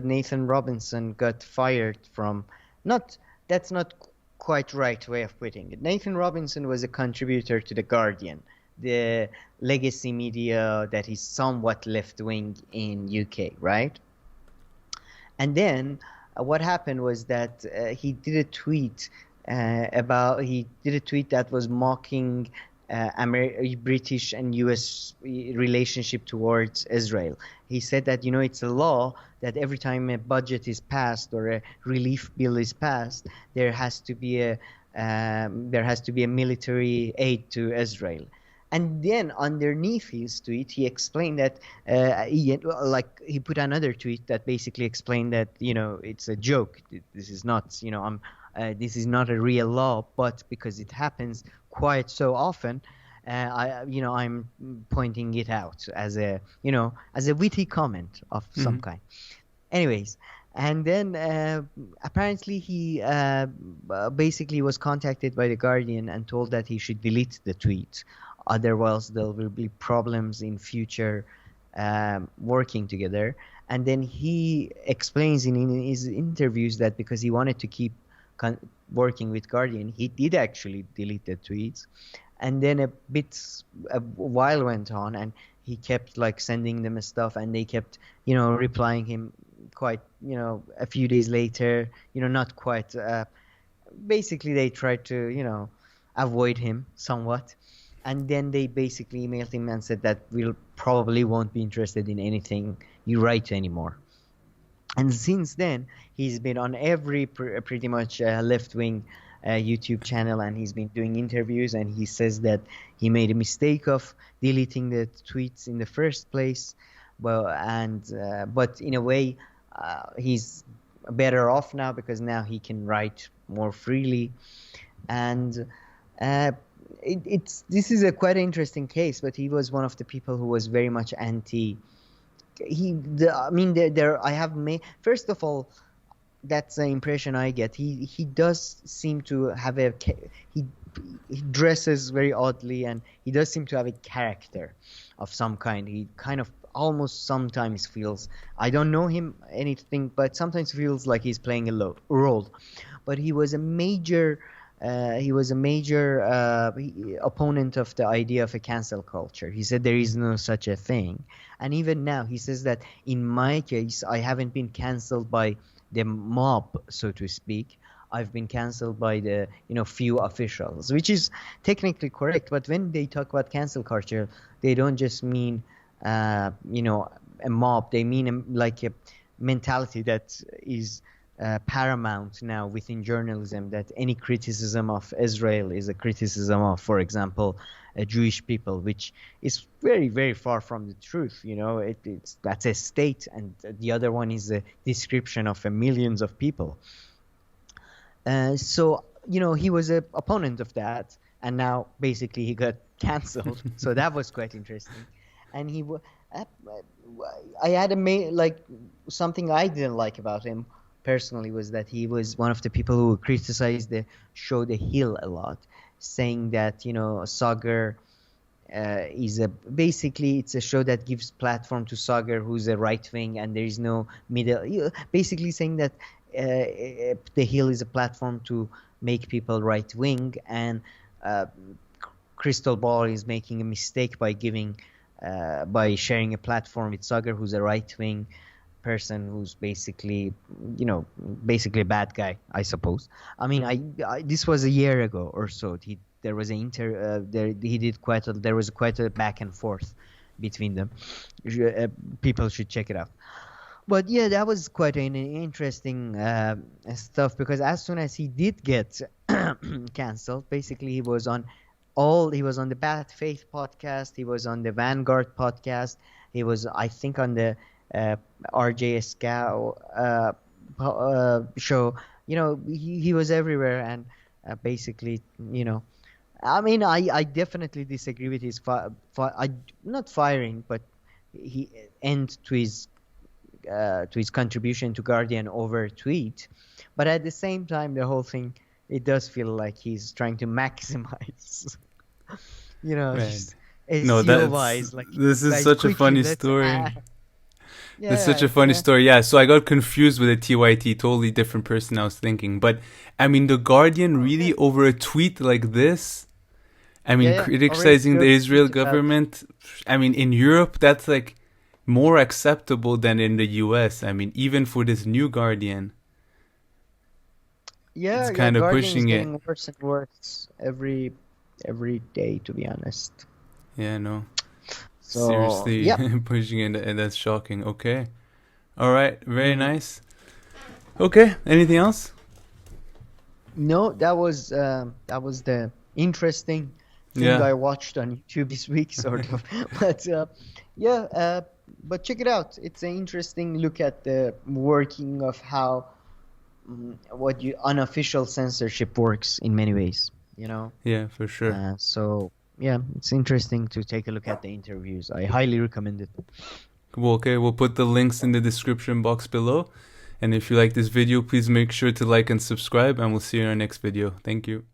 Nathan Robinson got fired from, not, that's not quite right way of putting it. Nathan Robinson was a contributor to The Guardian, the legacy media that is somewhat left-wing in UK, right? And then what happened was that he did a tweet that was mocking British and U.S. relationship towards Israel. He said that, it's a law that every time a budget is passed or a relief bill is passed, there has to be a military aid to Israel. And then underneath his tweet, he explained that he put another tweet that basically explained that it's a joke. This is not this is not a real law, but because it happens quite so often, I'm pointing it out as a witty comment of some kind. Anyways, and then apparently he basically was contacted by The Guardian and told that he should delete the tweet. Otherwise, there will be problems in future working together. And then he explains in his interviews that because he wanted to keep working with Guardian, he did actually delete the tweets. And then a while went on, and he kept sending them stuff, and they kept replying him quite a few days later, not quite. Basically, they tried to avoid him somewhat. And then they basically emailed him and said that we'll probably won't be interested in anything you write anymore. And since then, he's been on every pretty much left-wing YouTube channel, and he's been doing interviews, and he says that he made a mistake of deleting the tweets in the first place. But in a way, he's better off now because now he can write more freely. And this is a quite interesting case, but he was one of the people who was very much anti. First of all, that's the impression I get. He does seem to have he dresses very oddly, and he does seem to have a character of some kind. He kind of almost sometimes feels, I don't know him anything, but sometimes feels like he's playing a role. But he was a major opponent of the idea of a cancel culture. He said there is no such a thing. And even now, he says that in my case, I haven't been cancelled by the mob, so to speak. I've been cancelled by the few officials, which is technically correct. But when they talk about cancel culture, they don't just mean a mob. They mean a mentality that is paramount now within journalism, that any criticism of Israel is a criticism of, for example, Jewish people, which is very, very far from the truth. That's a state, and the other one is a description of millions of people. So he was an opponent of that, and now basically he got cancelled. So that was quite interesting. And I had something I didn't like about him personally was that he was one of the people who criticized the show The Hill a lot, saying that Sagar basically it's a show that gives platform to Sagar, who's a right wing, and there is no middle. Basically saying that The Hill is a platform to make people right wing, and Crystal Ball is making a mistake by sharing a platform with Sagar, who's a right wing person who's basically a bad guy, I suppose. I mean, this was a year ago or so. There was quite a back and forth between them. People should check it out. But yeah, that was quite an interesting stuff, because as soon as he did get cancelled, basically he was on the Bad Faith podcast, he was on the Vanguard podcast, he was, I think, on the RJ Scow show. He was everywhere, and basically, I definitely disagree with his not firing, but he end to his contribution to Guardian over tweet. But at the same time, the whole thing, it does feel like he's trying to maximize, Right. just No, SEO wise. this is guys, such a quickly, funny let's story. add. That's Yeah, such a yeah, funny yeah. story. Yeah, so I got confused with a TYT, totally different person I was thinking. But I mean, The Guardian Oh, really okay. over a tweet like this. I Yeah, mean, yeah. Already criticizing wrote the a Israel tweet about. government. I mean, in Europe, that's like more acceptable than in the US. I mean, even for this new Guardian, it's Yeah, yeah. kind of Guardian is pushing it. getting worse and worse every day, to be honest. Yeah, no, So seriously yeah. pushing it, and that's shocking. Okay, all right, very Mm. nice. Okay, anything else? No, that was the interesting thing Yeah, I watched on YouTube this week, sort of. But yeah, but check it out. It's an interesting look at the working of how what you unofficial censorship works in many ways. You know. yeah, for sure. So yeah, it's interesting to take a look at the interviews. I highly recommend it. Well, okay, we'll put the links in the description box below. And if you like this video, please make sure to like and subscribe, and we'll see you in our next video. Thank you.